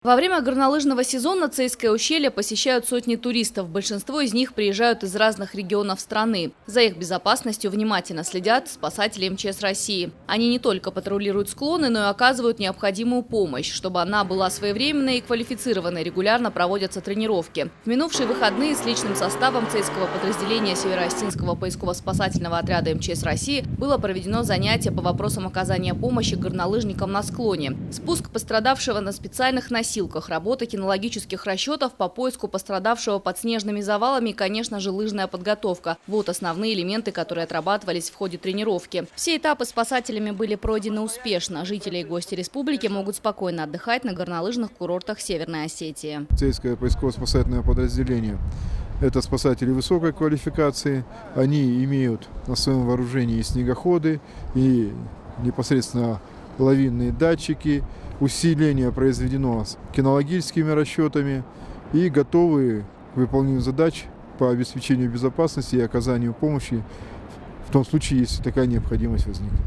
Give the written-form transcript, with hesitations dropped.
Во время горнолыжного сезона Цейское ущелье посещают сотни туристов. Большинство из них приезжают из разных регионов страны. За их безопасностью внимательно следят спасатели МЧС России. Они не только патрулируют склоны, но и оказывают необходимую помощь. Чтобы она была своевременной и квалифицированной, регулярно проводятся тренировки. В минувшие выходные с личным составом Цейского подразделения Северо-Остинского поисково-спасательного отряда МЧС России было проведено занятие по вопросам оказания помощи горнолыжникам на склоне. Спуск пострадавшего на специальных носилках, работа кинологических расчетов по поиску пострадавшего под снежными завалами и, конечно же, лыжная подготовка. Вот основные элементы, которые отрабатывались в ходе тренировки. Все этапы спасателями были пройдены успешно. Жители и гости республики могут спокойно отдыхать на горнолыжных курортах Северной Осетии. Цейское поисково-спасательное подразделение – это спасатели высокой квалификации. Они имеют на своем вооружении и снегоходы, и непосредственно лавинные датчики. Усиление произведено с кинологическими расчетами и готовы к выполнению задач по обеспечению безопасности и оказанию помощи в том случае, если такая необходимость возникнет.